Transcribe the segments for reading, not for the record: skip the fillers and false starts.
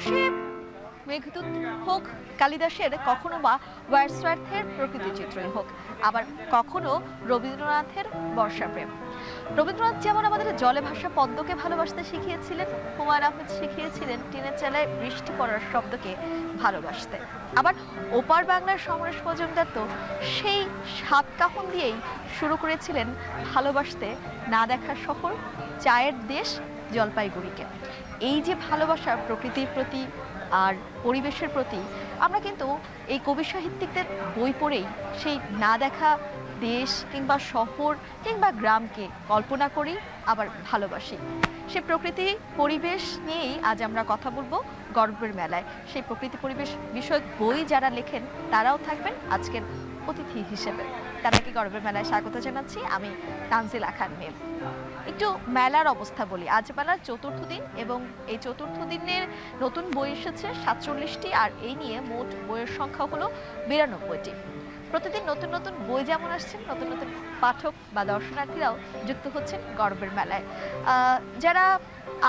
আকাশে মেঘদূত হোক কালিদাসের, কখনো বা ওয়ার্ডসওয়ার্থের প্রকৃতি চিত্রই হোক, আবার কখনো রবীন্দ্রনাথের বর্ষা প্রেম। রবীন্দ্রনাথ যেমন আমাদের জলে ভাসা পদ্মকে ভালোবাসতে শিখিয়েছিলেন, হুমায়ুন আহমেদ শিখিয়েছিলেন টিনের চালায় বৃষ্টি পড়ার শব্দকে ভালোবাসতে। আবার ওপার বাংলার সমরেশ মজুমদার তো সেই সাত কাহন দিয়েই শুরু করেছিলেন ভালোবাসতে না দেখা শহর, চায়ের দেশ জলপাইগুড়িকে। এই যে ভালোবাসা প্রকৃতির প্রতি আর পরিবেশের প্রতি, আমরা কিন্তু এই কবি সাহিত্যিকদের বই পড়েই সেই না দেখা দেশ কিংবা শহর কিংবা গ্রামকে কল্পনা করি, আবার ভালোবাসি। সে প্রকৃতি পরিবেশ নিয়েই আজ আমরা কথা বলবো গর্বের মেলায়। সেই প্রকৃতি পরিবেশ বিষয়ক বই যারা লেখেন তারাও থাকবেন আজকের অতিথি হিসেবে। তাদেরকে গর্বের মেলায় স্বাগত জানাচ্ছি। আমি তানজিলা খান মিম। একটু মেলার অবস্থা বলি। আজ মেলার চতুর্থ দিন এবং এই চতুর্থ দিনের নতুন বই এসেছে 47টি, আর এই নিয়ে মোট বইয়ের সংখ্যা হলো 92টি। প্রতিদিন নতুন নতুন বই যেমন আসছেন, নতুন নতুন পাঠক বা দর্শনার্থীরাও যুক্ত হচ্ছেন গর্বের মেলায়। যারা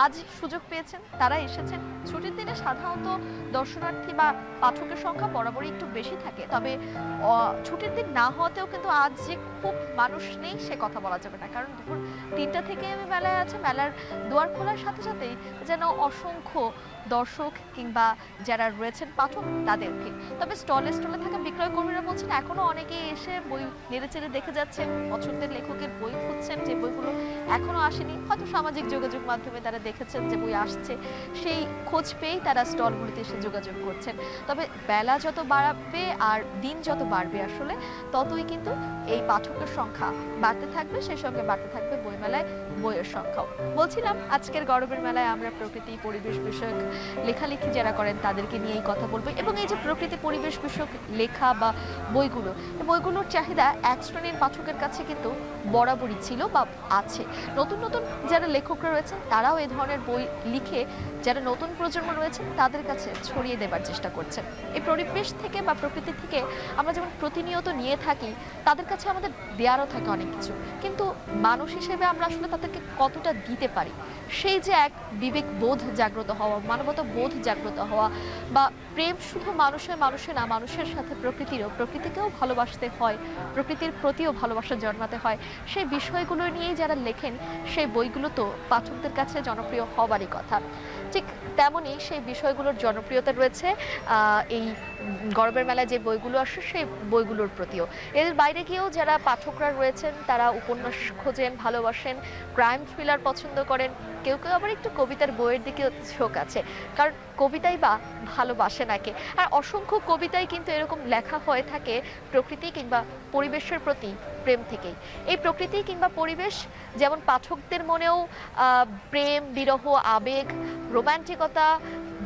আজ সুযোগ পেয়েছেন তারা এসেছেন। ছুটির দিনে সাধারণত দর্শনার্থী বা পাঠকের সংখ্যা বরাবরই একটু বেশি থাকে, তবে ছুটির দিন না হওয়াতেও কিন্তু আজ যে খুব মানুষ নেই সে কথা বলা যাবে না, কারণ দুপুর 3টা থেকে আমি মেলায় আছে। মেলার দুয়ার খোলার সাথে সাথেই যেন অসংখ্য দর্শক কিংবা যারা রয়েছেন পাঠক তাদের ভিড়। তবে স্টলে স্টলে থাকা বিক্রয় কর্মীরা বলছেন এখনো অনেকেই এসে বই নেড়েচেড়ে দেখে যাচ্ছেন, পছন্দের লেখকের বই খুঁজছেন, যে বইগুলো এখনো আসেনি। হয়তো সামাজিক যোগাযোগ মাধ্যমে তারা দেখেছেন যে বই আসছে, সেই খোঁজ পেয়েই তারা স্টলগুলিতে এসে যোগাযোগ করছেন। তবে বেলা যত বাড়বে আর দিন যত বাড়বে আসলে ততই কিন্তু এই পাঠকের সংখ্যা বাড়তে থাকবে, সেই সঙ্গে বাড়তে থাকবে বইমেলায় বইয়ের সংখ্যাও। বলছিলাম আজকের গর্বের মেলায় আমরা প্রকৃতি পরিবেশ বিষয়ক লেখালেখি যারা করেন তাদেরকে নিয়েই কথা বলবো। এবং এই যে প্রকৃতি পরিবেশ বিষয়ক লেখা বা বইগুলো, এই বইগুলোর চাহিদা এক শ্রেণীর পাঠকের কাছে কিন্তু বরাবরই ছিল বা আছে। নতুন নতুন যারা লেখকরা রয়েছেন তারাও এই ধরনের বই লিখে যারা নতুন প্রজন্ম রয়েছেন তাদের কাছে ছড়িয়ে দেবার চেষ্টা করছেন। এই পরিবেশ থেকে বা প্রকৃতি থেকে আমরা যেমন প্রতিনিয়ত নিয়ে থাকি, তাদের কাছে আমাদের দেয়ারও থাকে অনেক কিছু, কিন্তু মানুষ হিসেবে আমরা আসলে তাদেরকে কতটা দিতে পারি, সেই যে এক বিবেক বোধ জাগ্রত হওয়া, মানবতা বোধ জাগ্রত হওয়া, বা প্রেম শুধু মানুষের না, মানুষের সাথে প্রকৃতিকেও ভালোবাসতে হয়, প্রকৃতির প্রতিও ভালোবাসা জন্মাতে হয়, সেই বিষয়গুলো নিয়েই যারা লেখেন সেই বইগুলো তো পাঠকদের কাছে জনপ্রিয় হবারই কথা। ঠিক তেমনই সেই বিষয়গুলোর জনপ্রিয়তা রয়েছে এই গর্বের মেলায় যে বইগুলো আসে সেই বইগুলোর প্রতিও। এর বাইরে গিয়েও যারা পাঠকরা রয়েছেন তারা উপন্যাস খোঁজেন, ভালোবাসেন, ক্রাইম থ্রিলার পছন্দ করেন, কেউ কেউ আবার একটু কবিতার বইয়ের দিকেও ঝোঁক আছে, কারণ কবিতাই বা ভালোবাসে নাকি। আর অসংখ্য কবিতাই কিন্তু এরকম লেখা হয়ে থাকে প্রকৃতি কিংবা পরিবেশের প্রতি প্রেম থেকেই। এই প্রকৃতি কিংবা পরিবেশ যেমন পাঠকদের মনেও প্রেম, বিরহ, আবেগ, রোমান্টিকতা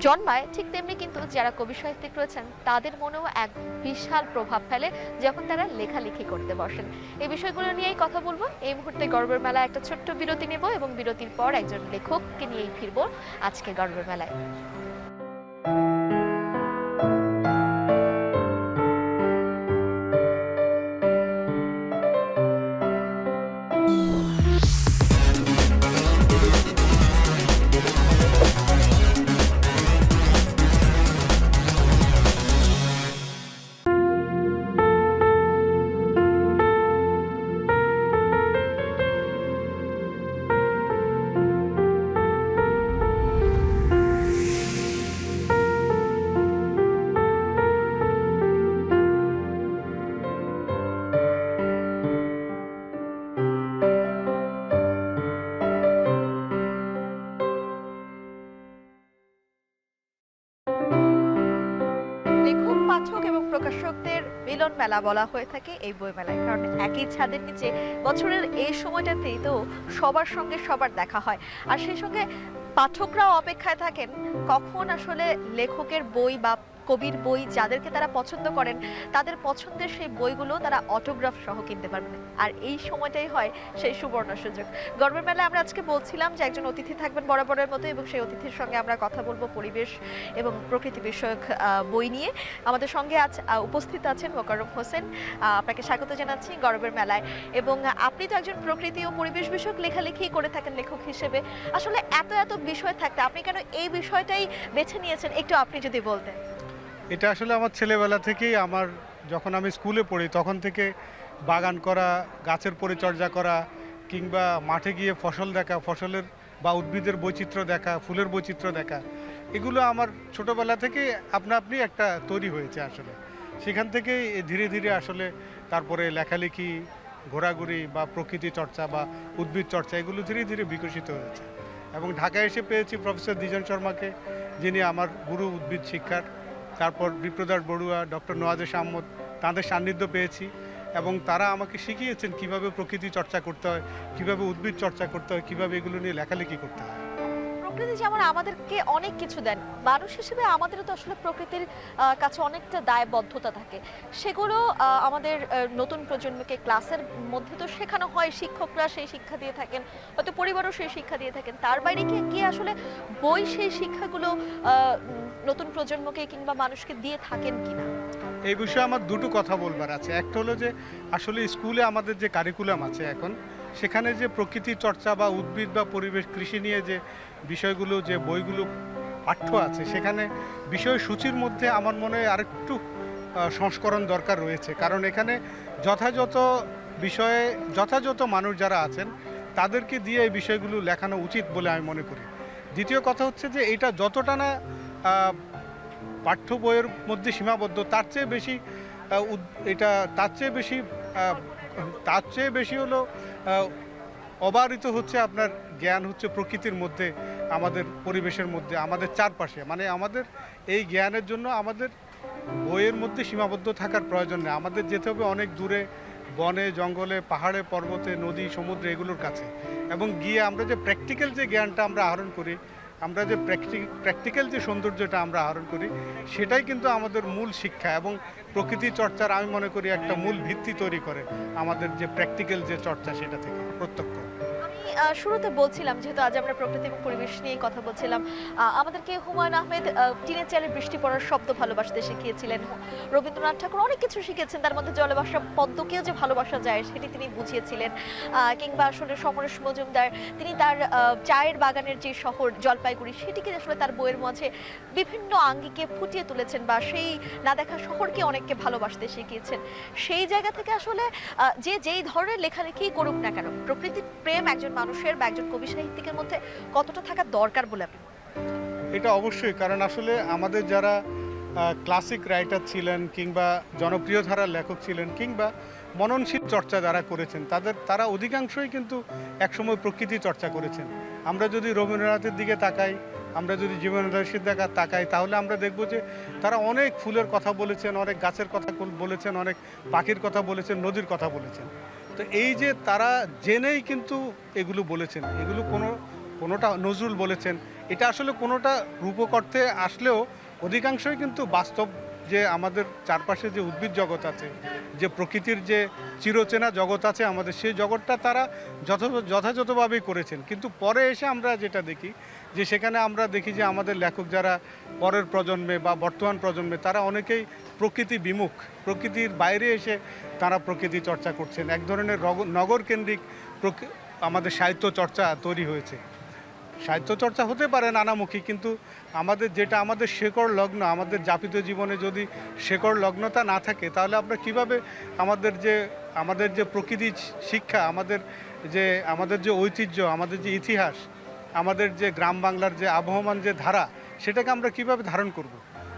জন্মায়, ঠিক তেমনি কিন্তু যারা কবি সাহিত্যিক রয়েছেন তাদের মনেও এক বিশাল প্রভাব ফেলে যখন তারা লেখালেখি করতে বসেন। এই বিষয়গুলো নিয়েই কথা বলবো। এই মুহূর্তে গর্বের মেলায় একটা ছোট্ট বিরতি নেব এবং বিরতির পর একজন লেখককে নিয়েই ফিরবো আজকে গর্বের মেলায়। লেখক, পাঠক এবং প্রকাশকদের মিলন মেলা বলা হয়ে থাকে এই বই মেলায়, কারণ একই ছাদের নিচে বছরের এই সময়টাতেই তো সবার সঙ্গে সবার দেখা হয়। আর সেই সঙ্গে পাঠকরাও অপেক্ষায় থাকেন কখন আসলে লেখকের বই বা কবির বই যাদেরকে তারা পছন্দ করেন তাদের পছন্দের সেই বইগুলো তারা অটোগ্রাফ সহ কিনতে পারবেন। আর এই সময়টাই হয় সেই সুবর্ণ সুযোগ। গর্বের মেলায় আমরা আজকে বলছিলাম যে একজন অতিথি থাকবেন বরাবরের মতো, এবং সেই অতিথির সঙ্গে আমরা কথা বলবো পরিবেশ এবং প্রকৃতি বিষয়ক বই নিয়ে। আমাদের সঙ্গে আজ উপস্থিত আছেন মোকাররম হোসেন। আপনাকে স্বাগত জানাচ্ছি গর্বের মেলায়। এবং আপনি তো একজন প্রকৃতি ও পরিবেশ বিষয়ক লেখালেখি করে থাকেন লেখক হিসেবে। আসলে এত এত বিষয় থাকতে আপনি কেন এই বিষয়টাই বেছে নিয়েছেন, একটু আপনি যদি বলতেন। এটা আসলে আমার ছেলেবেলা থেকেই, আমার যখন আমি স্কুলে পড়ি তখন থেকে বাগান করা, গাছের পরিচর্যা করা, কিংবা মাঠে গিয়ে ফসল দেখা, ফসলের বা উদ্ভিদের বৈচিত্র্য দেখা, ফুলের বৈচিত্র্য দেখা, এগুলো আমার ছোটোবেলা থেকে আপনা আপনি একটা তৈরি হয়েছে আসলে। সেখান থেকে ধীরে ধীরে আসলে তারপরে লেখালেখি, ঘোরাঘুরি বা প্রকৃতি চর্চা বা উদ্ভিদ চর্চা এগুলো ধীরে ধীরে বিকশিত হয়েছে। এবং ঢাকায় এসে পেয়েছি প্রফেসর দ্বিজন শর্মাকে, যিনি আমার গুরু উদ্ভিদ শিক্ষার। তারপর বিপ্রদাস বড়ুয়া, ডক্টর নওয়াজেশ আহমদ, তাদের সান্নিধ্য পেয়েছি এবং তারা আমাকে শিখিয়েছেন কিভাবে প্রকৃতি চর্চা করতে হয়, কিভাবে উদ্ভিদ চর্চা করতে হয়, কিভাবে এগুলো নিয়ে লেখালেখি করতে হয়। প্রকৃতি যেমন আমাদেরকে অনেক কিছু দেন, মানুষ হিসেবে আমাদেরও তো আসলে প্রকৃতির কাছে অনেকটা দায়বদ্ধতা থাকে। সেগুলো আমাদের নতুন প্রজন্মকে ক্লাসের মধ্যে তো শেখানো হয়, শিক্ষকরা সেই শিক্ষা দিয়ে থাকেন, হয়তো পরিবারও সেই শিক্ষা দিয়ে থাকেন। তার বাইরে কি আসলে বই সেই শিক্ষাগুলো নতুন প্রজন্মকে কিংবা মানুষকে দিয়ে থাকেন কিনা? এই বিষয়ে আমার দুটো কথা বলবার আছে। একটা হলো যে আসলে স্কুলে আমাদের যে কারিকুলাম আছে এখন, সেখানে যে প্রকৃতি চর্চা বা উদ্ভিদ বা পরিবেশ কৃষি নিয়ে যে বিষয়গুলো, যে বইগুলো পাঠ্য আছে, সেখানে বিষয়সূচির মধ্যে আমার মনে হয় আরেকটু সংস্করণ দরকার রয়েছে। কারণ এখানে যথাযথ বিষয়ে যথাযথ মানুষ যারা আছেন তাদেরকে দিয়ে এই বিষয়গুলো লেখানো উচিত বলে আমি মনে করি। দ্বিতীয় কথা হচ্ছে যে এটা যতটা না পাঠ্য বইয়ের মধ্যে সীমাবদ্ধ, তার চেয়ে বেশি তার চেয়ে বেশি হলো অবারিত হচ্ছে আপনার জ্ঞান হচ্ছে প্রকৃতির মধ্যে, আমাদের পরিবেশের মধ্যে, আমাদের চারপাশে। মানে আমাদের এই জ্ঞানের জন্য আমাদের বইয়ের মধ্যে সীমাবদ্ধ থাকার প্রয়োজন নেই। আমাদের যেতে হবে অনেক দূরে, বনে জঙ্গলে, পাহাড়ে পর্বতে, নদী সমুদ্রে, এগুলোর কাছে। এবং গিয়ে আমরা যে প্র্যাকটিক্যাল যে জ্ঞানটা আমরা আহরণ করি, আমরা যে প্র্যাকটিক্যাল যে সৌন্দর্যটা আমরা আহরণ করি, সেটাই কিন্তু আমাদের মূল শিক্ষা। এবং প্রকৃতি চর্চার আমি মনে করি একটা মূল ভিত্তি তৈরি করে আমাদের যে প্র্যাকটিক্যাল যে চর্চা, সেটা থেকে প্রত্যক্ষ। শুরুতে বলছিলাম, যেহেতু আজ আমরা প্রকৃতি এবং পরিবেশ নিয়ে কথা বলছিলাম, আমাদেরকে হুমায়ুন আহমেদ টিনের চালে বৃষ্টি পড়ার শব্দ ভালোবাসতে শিখিয়েছিলেন। রবীন্দ্রনাথ ঠাকুর অনেক কিছু শিখেছেন, তার মধ্যে জলভাষা পদ্মকেও যে ভালোবাসা যায় সেটি তিনি বুঝিয়েছিলেন। কিংবা আসলে সমরেশ মজুমদার, তিনি তার চায়ের বাগানের যে শহর জলপাইগুড়ি, সেটিকে আসলে তার বইয়ের মাঝে বিভিন্ন আঙ্গিকে ফুটিয়ে তুলেছেন, বা সেই না দেখা শহরকে অনেককে ভালোবাসতে শিখিয়েছেন। সেই জায়গা থেকে আসলে যেই ধরনের লেখালেখি করুক না কেন, প্রকৃতির প্রেম একজন মানুষের বা একজন কবি সাহিত্যিকের মধ্যে কতটা থাকা দরকার বলে আপনি? এটা অবশ্যই, কারণ আসলে আমাদের যারা ক্লাসিক রাইটার ছিলেন, কিংবা জনপ্রিয় ধারার লেখক ছিলেন, কিংবা মননশীল চর্চা যারা করেছেন, তারা অধিকাংশই কিন্তু একসময় প্রকৃতি চর্চা করেছেন। আমরা যদি রবীন্দ্রনাথের দিকে তাকাই, আমরা যদি জীবনানন্দের দিকে তাকাই, তাহলে আমরা দেখব যে তারা অনেক ফুলের কথা বলেছেন, অনেক গাছের কথা বলেছেন, অনেক পাখির কথা বলেছেন, নদীর কথা বলেছেন। তো এই যে তারা জেনেই কিন্তু এগুলো বলেছেন, এগুলো কোনোটা নজরুল বলেছেন, এটা আসলে কোনোটা রূপক অর্থে আসলেও অধিকাংশই কিন্তু বাস্তব। যে আমাদের চারপাশে যে উদ্ভিদ জগৎ আছে, যে প্রকৃতির যে চিরচেনা জগৎ আছে আমাদের, সেই জগৎটা তারা যথাযথভাবেই করেছেন। কিন্তু পরে এসে আমরা যেটা দেখি, যে সেখানে আমরা দেখি যে আমাদের লেখক যারা পরের প্রজন্মে বা বর্তমান প্রজন্মে, তারা অনেকেই প্রকৃতি বিমুখ, প্রকৃতির বাইরে এসে তারা প্রকৃতি চর্চা করছেন। এক ধরনের নগরকেন্দ্রিক আমাদের সাহিত্য চর্চা তৈরি হয়েছে। সাহিত্য চর্চা হতে পারে নানামুখী, কিন্তু আমাদের শেকড় লগ্ন, আমাদের যাপিত জীবনে যদি শেকড় লগ্নতা না থাকে, তাহলে আমরা কিভাবে আমাদের যে প্রকৃতি শিক্ষা, আমাদের যে ঐতিহ্য, আমাদের যে ইতিহাস, আমাদের যে গ্রাম বাংলার যে আবহমান যে ধারা, সেটাকে আমরা কিভাবে ধারণ করব?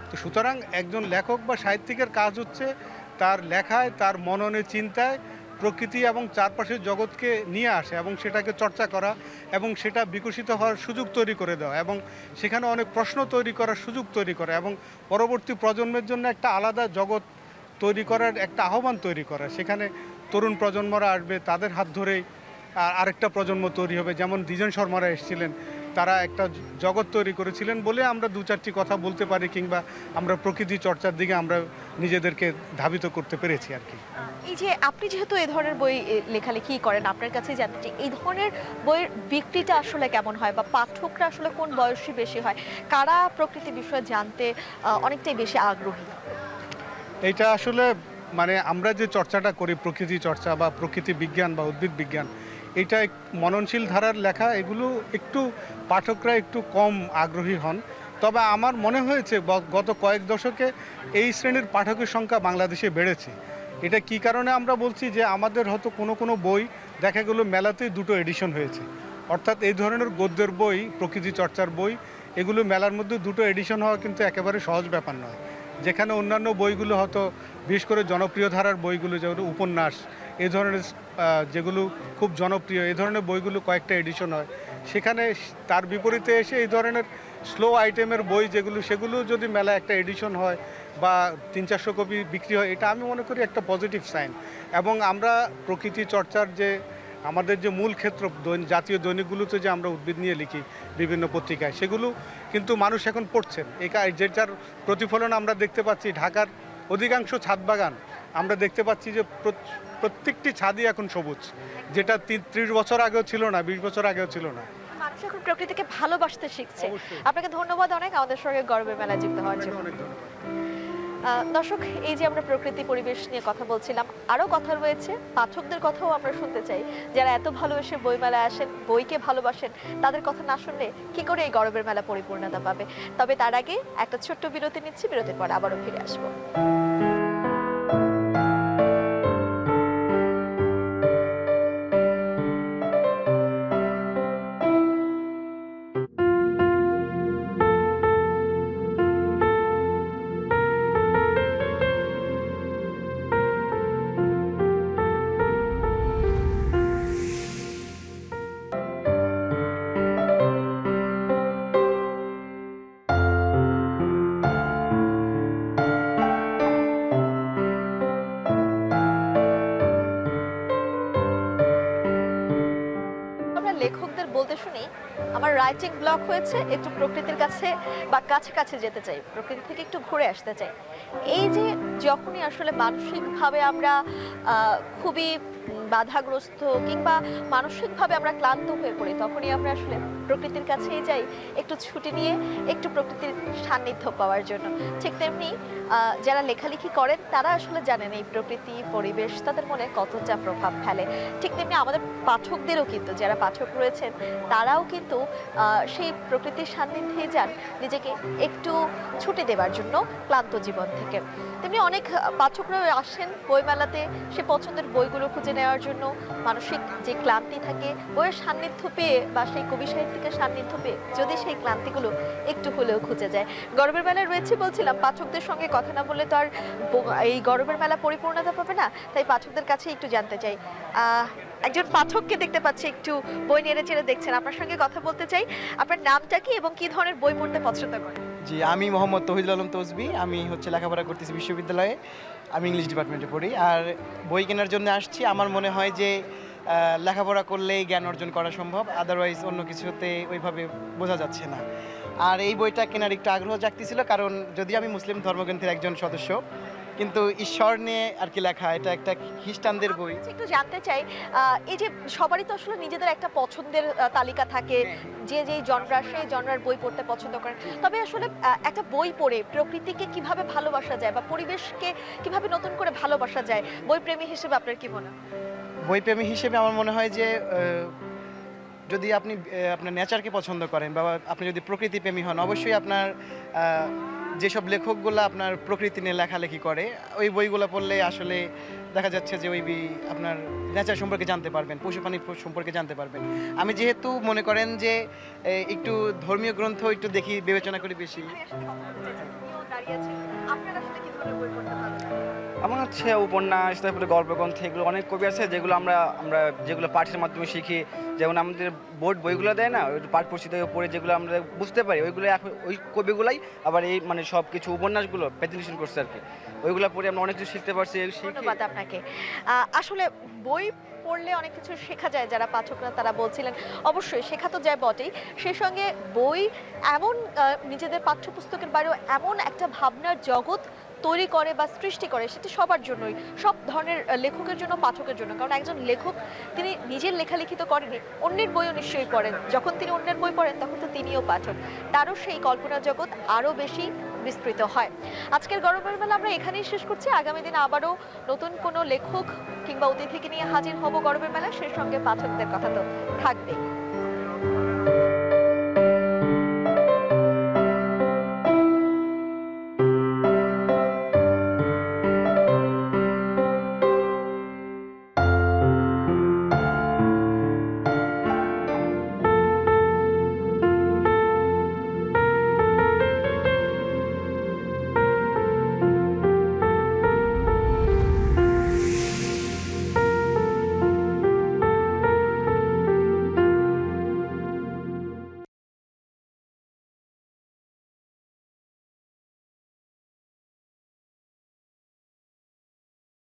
তো সুতরাং একজন লেখক বা সাহিত্যিকের কাজ হচ্ছে তার লেখায়, তার মননে চিন্তায় প্রকৃতি এবং চারপাশের জগৎকে নিয়ে আসে এবং সেটাকে চর্চা করা এবং সেটা বিকশিত হওয়ার সুযোগ তৈরি করে দেওয়া এবং সেখানে অনেক প্রশ্ন তৈরি করার সুযোগ তৈরি করা এবং পরবর্তী প্রজন্মের জন্য একটা আলাদা জগৎ তৈরি করার একটা আহ্বান তৈরি করা। সেখানে তরুণ প্রজন্মরা আসবে, তাদের হাত ধরেই আরেকটা প্রজন্ম তৈরি হবে। যেমন দ্বিজন শর্মারা এসেছিলেন, তারা একটা জগৎ তৈরি করেছিলেন বলে আমরা দু চারটি কথা বলতে পারি, কিংবা আমরা প্রকৃতি চর্চার দিকে আমরা নিজেদেরকে ধাবিত করতে পেরেছি আর কি। এই যে আপনি যেহেতু এই ধরনের বই লেখালেখি করেন, আপনার কাছে জানতে চাই এই ধরনের বইয়ের বিক্রিটা আসলে কেমন হয়, বা পাঠকরা আসলে কোন বয়সী বেশি হয়, কারা প্রকৃতি বিষয়ে জানতে অনেকটাই বেশি আগ্রহী? এটা আসলে মানে আমরা যে চর্চাটা করি, প্রকৃতি চর্চা বা প্রকৃতি বিজ্ঞান বা উদ্ভিদ বিজ্ঞান, এটা মননশীল ধারার লেখা, এগুলো একটু পাঠকরা একটু কম আগ্রহী হন। তবে আমার মনে হয়েছে গত কয়েক দশকে এই শ্রেণীর পাঠকের সংখ্যা বাংলাদেশে বেড়েছে। এটা কি কারণে আমরা বলছি যে আমাদের হয়তো কোনো বই দেখা গেল মেলাতেই দুটো এডিশন হয়েছে, অর্থাৎ এই ধরনের গদ্যের বই, প্রকৃতি চর্চার বই, এগুলো মেলার মধ্যে দুটো এডিশন হওয়া কিন্তু একেবারে সহজ ব্যাপার নয়। যেখানে অন্যান্য বইগুলো হয়তো বিশেষ করে জনপ্রিয় ধারার বইগুলো, যেগুলো উপন্যাস এই ধরনের যেগুলো খুব জনপ্রিয়, এই ধরনের বইগুলো কয়েকটা এডিশন হয়, সেখানে তার বিপরীতে এসে এই ধরনের স্লো আইটেমের বই যেগুলো, সেগুলো যদি মেলা একটা এডিশন হয় বা 300-400 কপি বিক্রি হয়, এটা আমি মনে করি একটা পজিটিভ সাইন। এবং আমরা প্রকৃতি চর্চার যে আমাদের যে মূল ক্ষেত্র, জাতীয় দৈনিকগুলোতে যে আমরা উদ্ভিদ নিয়ে লিখি বিভিন্ন পত্রিকায়, সেগুলো কিন্তু মানুষ এখন পড়ছেন। যেটার প্রতিফলন আমরা দেখতে পাচ্ছি ঢাকার অধিকাংশ ছাদ বাগান, আমরা দেখতে পাচ্ছি যে প্রত্যেকটি ছাদই এখন সবুজ, যেটা 30 বছর আগেও ছিল না, 20 বছর আগেও ছিল না। মানুষ এখন প্রকৃতিকে ভালোবাসতে শিখছে। অবশ্যই। আপনাকে ধন্যবাদ অনেক আমাদের সঙ্গে গর্বের মেলায় যুক্ত হওয়ার জন্য। অনেক ধন্যবাদ। দর্শক, এই যে আমরা প্রকৃতি পরিবেশ নিয়ে কথা বলছিলাম, আরও কথা রয়েছে, পাঠকদের কথাও আমরা শুনতে চাই, যারা এত ভালোবেসে বইমেলায় আসেন, বইকে ভালোবাসেন, তাদের কথা না শুনলে কি করে এই গর্বের মেলা পরিপূর্ণতা পাবে। তবে তার আগে একটা ছোট্ট বিরতি নিচ্ছি, বিরতির পর আবারও ফিরে আসবো। লেখকদের বলতে শুনি আমার রাইটিং ব্লক হয়েছে, একটু প্রকৃতির কাছে বা কাছে যেতে চাই, প্রকৃতি থেকে একটু ঘুরে আসতে চাই। এই যে যখনই আসলে মানসিকভাবে আমরা খুবই বাধাগ্রস্ত কিংবা মানসিকভাবে আমরা ক্লান্ত হয়ে পড়ি, তখনই আমরা আসলে প্রকৃতির কাছেই যাই একটু ছুটি নিয়ে, একটু প্রকৃতির সান্নিধ্য পাওয়ার জন্য। ঠিক তেমনি যারা লেখালেখি করেন তারা আসলে জানেন এই প্রকৃতি পরিবেশ তাদের মনে কতটা প্রভাব ফেলে। ঠিক তেমনি আমাদের পাঠকদেরও কিন্তু, যারা পাঠক রয়েছেন তারাও কিন্তু সেই প্রকৃতির সান্নিধ্যে যান নিজেকে একটু ছুটি দেওয়ার জন্য ক্লান্ত জীবন থেকে। তেমনি অনেক পাঠকরা আসেন বইমেলাতে সে পছন্দের বইগুলো খুঁজে নেওয়ার জন্য। মানসিক যে ক্লান্তি থাকে, বইয়ের সান্নিধ্য পেয়ে বা সেই কবি সাহিত্যিকের সান্নিধ্য পেয়ে যদি সেই ক্লান্তিগুলো একটু হলেও খুঁজে যায়। গর্বের মেলায় রয়েছে বলছিলাম, পাঠকদের সঙ্গে কথা না বললে তো আর এই গর্বের মেলা পরিপূর্ণতা পাবে না, তাই পাঠকদের কাছে একটু জানতে চাই। একজন পাঠককে দেখতে পাচ্ছি একটু বই নেড়ে চেড়ে দেখছেন, আপনার সঙ্গে কথা বলতে চাই। আপনার নামটা কি এবং কি ধরনের বই পড়তে পছন্দ করেন? জি, আমি মোহাম্মদ তৌহিদুল আলম তসবি। আমি লেখাপড়া করতেছি বিশ্ববিদ্যালয়ে, আমি ইংলিশ ডিপার্টমেন্টে পড়ি। আর বই কেনার জন্য আসছি। আমার মনে হয় যে লেখাপড়া করলেই জ্ঞান অর্জন করা সম্ভব, আদারওয়াইজ অন্য কিছুতে ওইভাবে বোঝা যাচ্ছে না। আর এই বইটা কেনার একটু আগ্রহ জাগতেছিল, কারণ যদি আমি মুসলিম ধর্মগ্রন্থের একজন সদস্য, কিন্তু ঈশ্বর নিয়ে আর কি লেখা, এটা একটা খ্রিস্টানদের বই। একটু জানতে চাই, এই যে সবারই তো আসলে নিজেদের একটা পছন্দের তালিকা থাকে, যে যেই জনরা সেই জনরার বই পড়তে পছন্দ করেন। তবে আসলে একটা বই পড়ে প্রকৃতিকে কিভাবে ভালোবাসা যায় বা পরিবেশকে কিভাবে নতুন করে ভালোবাসা যায়, বইপ্রেমী হিসেবে আপনার কি মনে হয়? বইপ্রেমী হিসেবে আমার মনে হয় যে যদি আপনি আপনার নেচারকে পছন্দ করেন বা আপনি যদি প্রকৃতি প্রেমী হন, অবশ্যই আপনার যেসব লেখকগুলো আপনার প্রকৃতি নিয়ে লেখালেখি করে ওই বইগুলো পড়লে আসলে দেখা যাচ্ছে যে ওই আপনার নেচার সম্পর্কে জানতে পারবেন, পশু প্রাণী সম্পর্কে জানতে পারবেন। আমি যেহেতু মনে করেন যে একটু ধর্মীয় গ্রন্থ একটু দেখি, বিবেচনা করি বেশি। আমার হচ্ছে উপন্যাস, তারপরে গল্পগ্রন্থ, এগুলো অনেক কবি আছে যেগুলো আমরা যেগুলো পাঠের মাধ্যমে শিখি। যেমন আমাদের বোর্ড বইগুলো দেয় না, ওই পাঠ পুস্তক পড়ে যেগুলো আমরা বুঝতে পারি, ওইগুলো ওই কবিগুলাই আবার এই মানে সব কিছু উপন্যাসগুলো প্রেজেন্টেশন করছে আর কি। ওইগুলো পড়ে আমরা অনেক কিছু শিখতে পারছি। ধন্যবাদ আপনাকে। আসলে বই পড়লে অনেক কিছু শেখা যায়, যারা পাঠকরা তারা বলছিলেন। অবশ্যই শেখা তো যায় বটেই, সেই সঙ্গে বই এমন নিজেদের পাঠ্যপুস্তকের বাইরেও এমন একটা ভাবনার জগৎ তৈরি করে বা সৃষ্টি করে, সেটি সবার জন্যই, সব ধরনের লেখকের জন্য, পাঠকের জন্য। কারণ একজন লেখক তিনি নিজের লেখালেখি তো করেনি, অন্যের বইও নিশ্চয়ই পড়েন। যখন তিনি অন্যের বই পড়েন তখন তো তিনিও পাঠক, তারও সেই কল্পনা জগৎ আরও বেশি বিস্তৃত হয়। আজকের গল্পের মেলা আমরা এখানেই শেষ করছি। আগামী দিনে আবারও নতুন কোনো লেখক কিংবা অতিথিকে নিয়ে হাজির হব গল্পের মেলায়, সেই সঙ্গে পাঠকদের কথা তো থাকবেই।